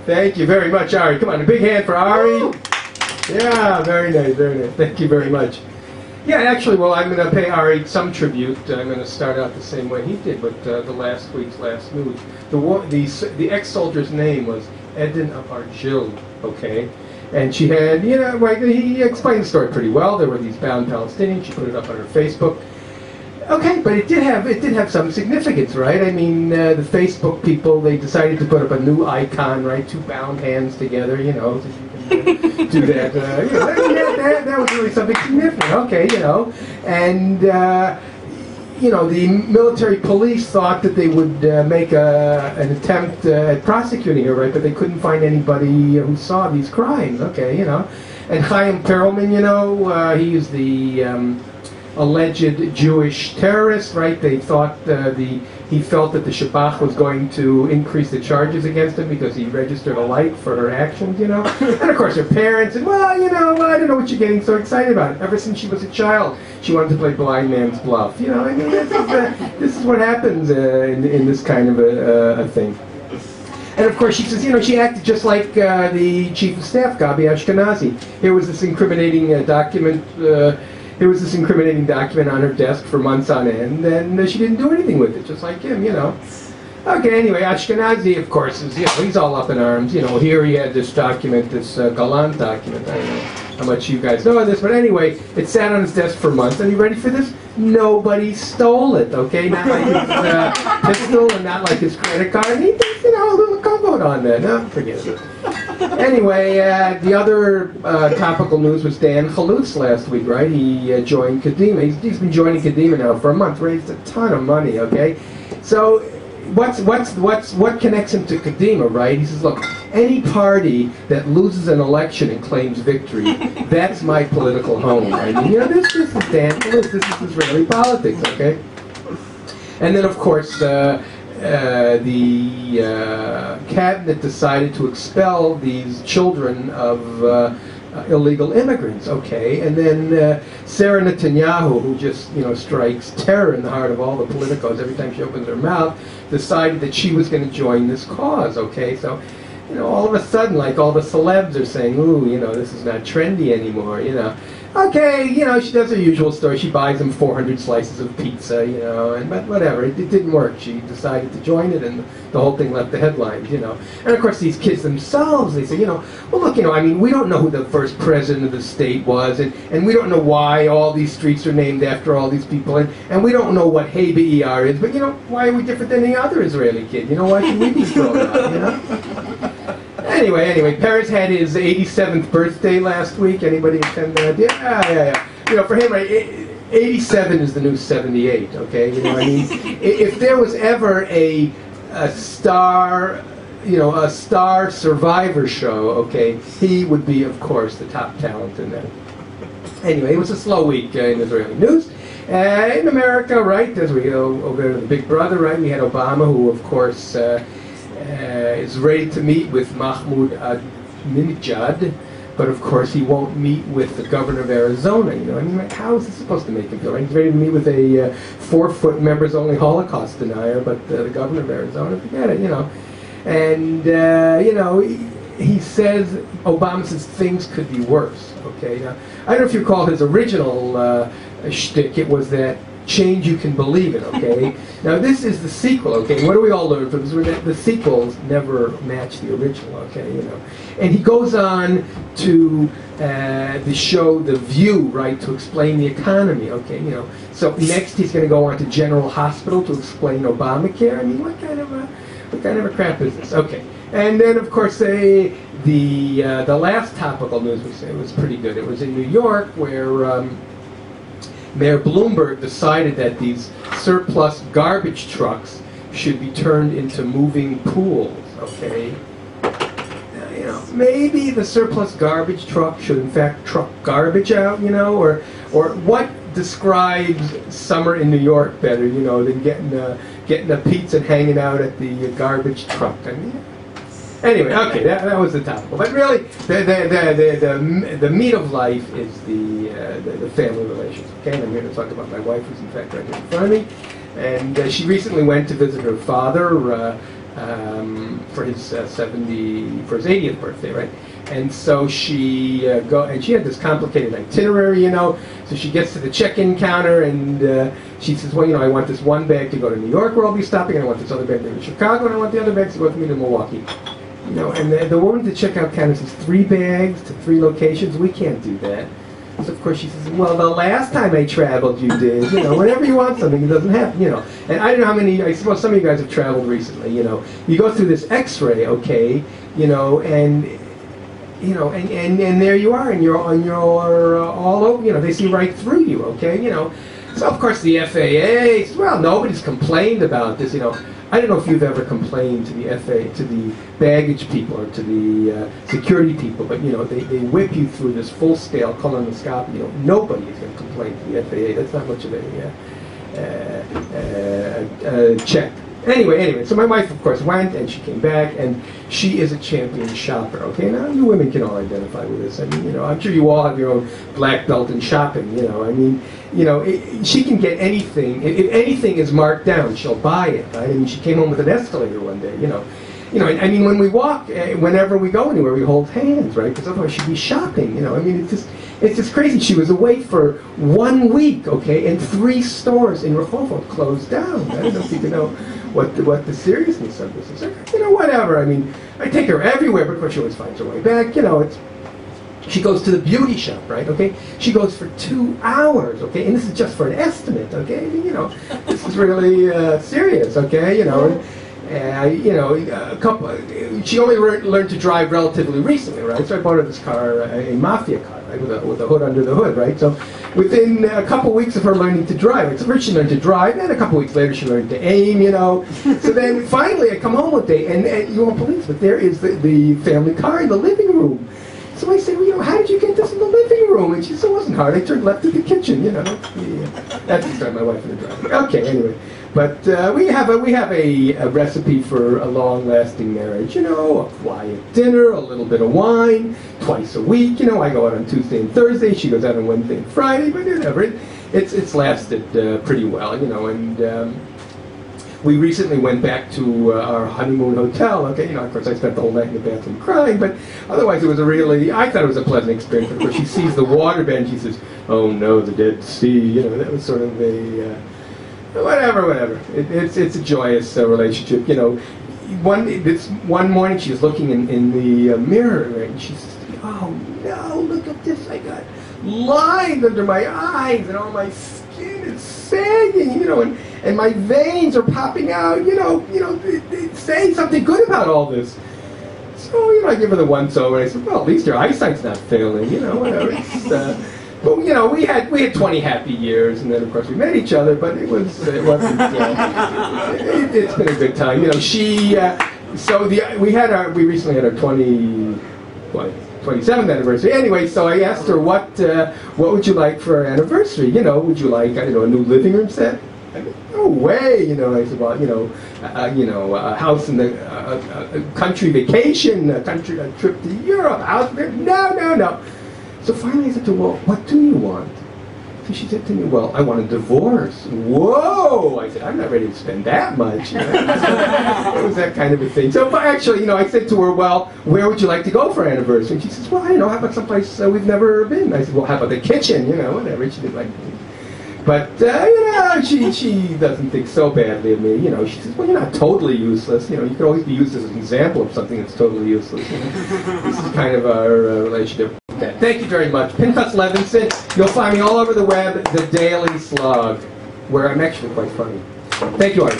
Thank you very much, Ari. Come on, a big hand for Ari. Woo! Yeah, very nice, very nice. Thank you very much. Yeah, actually, well, I'm going to pay Ari some tribute. I'm going to start out the same way he did with the last week's last news. The ex-soldier's name was Eden of Argil, okay? And she had, you know, like, he explained the story pretty well. There were these bound Palestinians. She put it up on her Facebook. Okay, but it did have some significance, right? I mean, the Facebook people, they decided to put up a new icon, right? Two bound hands together, you know, so you can do that. You know, that was really something significant. Okay, you know, and you know, the military police thought that they would make an attempt at prosecuting her, right? But they couldn't find anybody who saw these crimes. Okay, you know, and Chaim Perlman, you know, he is the alleged Jewish terrorist, right? They thought he felt that the Shabbat was going to increase the charges against him because he registered a like for her actions, you know. And of course her parents said, well, you know, I don't know what you're getting so excited about. Ever since she was a child, she wanted to play blind man's bluff. You know, I mean, this is what happens in this kind of a thing. And of course, she says, you know, she acted just like the chief of staff, Gabi Ashkenazi. Here was this incriminating document. There was this incriminating document on her desk for months on end, and she didn't do anything with it, just like him, you know. Okay, anyway, Ashkenazi, of course, is, you know, he's all up in arms. You know, here he had this document, this Galant document. I don't know how much you guys know of this, but anyway, it sat on his desk for months. And you ready for this? Nobody stole it, okay? Not like his pistol and not like his credit card. And he thinks, you know, a little cover on that. No, forget it. Anyway, the other topical news was Dan Chalutz last week, right? He joined Kadima. He's been joining Kadima now for a month, raised a ton of money, okay? So what connects him to Kadima, right? He says, look, any party that loses an election and claims victory, that's my political home. I mean, you know, this is Dan Chalutz, this is Israeli politics, okay? And then, of course, the cabinet decided to expel these children of illegal immigrants, okay? And then Sarah Netanyahu, who just, you know, strikes terror in the heart of all the politicos every time she opens her mouth, decided that she was going to join this cause, okay? So, you know, all of a sudden, like, all the celebs are saying, ooh, you know, this is not trendy anymore, you know. Okay, you know, she does her usual story. She buys him 400 slices of pizza, you know, but whatever. It didn't work. She decided to join it, and the whole thing left the headlines, you know. And of course, these kids themselves, they say, you know, well, look, you know, I mean, we don't know who the first president of the state was, and we don't know why all these streets are named after all these people, and we don't know what Hey Be'er is, but, you know, why are we different than any other Israeli kid? You know, why should we be thrown out, you know? Anyway, Peres had his 87th birthday last week. Anybody attend that? Yeah. You know, for him, right, 87 is the new 78, okay? You know what I mean? If there was ever a star, you know, a star survivor show, okay, he would be, of course, the top talent in that. Anyway, it was a slow week in Israeli news. In America, right, as we go over to the big brother, right, we had Obama, who, of course, is ready to meet with Mahmoud Ahmadinejad, but of course he won't meet with the governor of Arizona. You know, I mean, like, how is this supposed to make him feel? Right? He's ready to meet with a 4-foot members-only Holocaust denier, but the governor of Arizona, forget it. You know, and you know, he says, Obama says things could be worse. Okay, now I don't know if you recall his original shtick. It was that change you can believe in, okay? Now this is the sequel, okay? What do we all learn from this? The sequels never match the original, okay, you know? And he goes on to the show The View, right, to explain the economy, okay, you know? So next he's going to go on to General Hospital to explain Obamacare. I mean, what kind of a crap is this? Okay. And then, of course, the last topical news was pretty good. It was in New York where Mayor Bloomberg decided that these surplus garbage trucks should be turned into moving pools, okay? Now, you know, maybe the surplus garbage truck should in fact truck garbage out, you know, or what describes summer in New York better, you know, than getting a pizza and hanging out at the garbage truck? I mean, anyway, okay, that was the topic. But really, the meat of life is the family relations. Okay, and I'm here to talk about my wife, who's in fact right here in front of me. And she recently went to visit her father, for his 80th birthday, right? And so she and she had this complicated itinerary, you know. So she gets to the check-in counter and she says, well, you know, I want this one bag to go to New York where I'll be stopping, and I want this other bag to go to Chicago, and I want the other bags to go with me to Milwaukee. You know, and the woman at the checkout counter says, 3 bags to 3 locations? We can't do that. So of course she says, well, the last time I traveled you did. You know, whenever you want something, it doesn't happen, you know. And I don't know how many, I suppose some of you guys have traveled recently, you know. You go through this x-ray, okay, you know, and you know, and there you are, and you're all over, you know, they see right through you, okay, you know. So of course the FAA says, well, nobody's complained about this, you know. I don't know if you've ever complained to the FAA, to the baggage people or to the security people, but you know, they whip you through this full-scale colonoscopy. You know, nobody is going to complain to the FAA. That's not much of a check. Anyway, so my wife, of course, went, and she came back, and she is a champion shopper, okay? Now, you women can all identify with this. I mean, you know, I'm sure you all have your own black belt in shopping, you know. I mean, you know, she can get anything. If anything is marked down, she'll buy it, right? I mean, she came home with an escalator one day, you know. You know, I mean, when we walk, whenever we go anywhere, we hold hands, right? Because otherwise she'd be shopping, you know. I mean, it's just crazy. She was away for 1 week, okay, and 3 stores in Rehovot closed down. I don't know if you know what the seriousness of this is. You know, whatever. I mean, I take her everywhere, but of course she always finds her way back. You know, she goes to the beauty shop, right? Okay, she goes for 2 hours, okay, and this is just for an estimate, okay. You know, this is really serious, okay. You know. You know, she only learned to drive relatively recently, right? So I bought her this car, a Mafia car, right, with a hood under the hood, right? So within a couple weeks of her learning to drive, right? So first she learned to drive, and a couple weeks later she learned to aim, you know. So then finally I come home one day, and you won't believe it, but there is the family car in the living room. So I said, well, you know, how did you get this in the living room? And she said, it wasn't hard. I turned left to the kitchen, you know. That's the start my wife in the driving. Okay, anyway. But we have a recipe for a long-lasting marriage. You know, a quiet dinner, a little bit of wine, twice a week. You know, I go out on Tuesday and Thursday. She goes out on Wednesday and Friday. But whatever, it's lasted pretty well. You know, and we recently went back to our honeymoon hotel. Okay, you know, of course I spent the whole night in the bathroom crying, but otherwise it was I thought it was a pleasant experience. But of course she sees the waterbed and she says, "Oh no, the Dead Sea." You know, that was sort of a whatever. It's a joyous relationship. You know, one morning she was looking in the mirror, right, and she says, "Oh no, look at this! I got lines under my eyes, and all my skin is sagging. You know, and my veins are popping out. You know, saying something good about all this." So you know, I give her the once over, and I said, "Well, at least your eyesight's not failing. You know, whatever." But you know, we had 20 happy years, and then of course we met each other. But it wasn't. It's been a good time. You know, we recently had our 27th anniversary. Anyway, so I asked her what would you like for our anniversary? You know, would you like, I don't know, a new living room set? I mean, no way. You know, I said, well, a house in the country vacation, a trip to Europe, house. No. So finally I said to her, well, what do you want? So she said to me, well, I want a divorce. Whoa! I said, I'm not ready to spend that much. You know? It was that kind of a thing. So but actually, you know, I said to her, well, where would you like to go for anniversary? And she says, well, I don't know, how about someplace we've never been? I said, well, how about the kitchen? You know, whatever. She didn't like me. But, you know, she doesn't think so badly of me. You know, she says, well, you're not totally useless. You know, you can always be used as an example of something that's totally useless. You know? This is kind of our relationship. Thank you very much. Pinchas Levinson. You'll find me all over the web, The Daily Slug, where I'm actually quite funny. Thank you, Artie.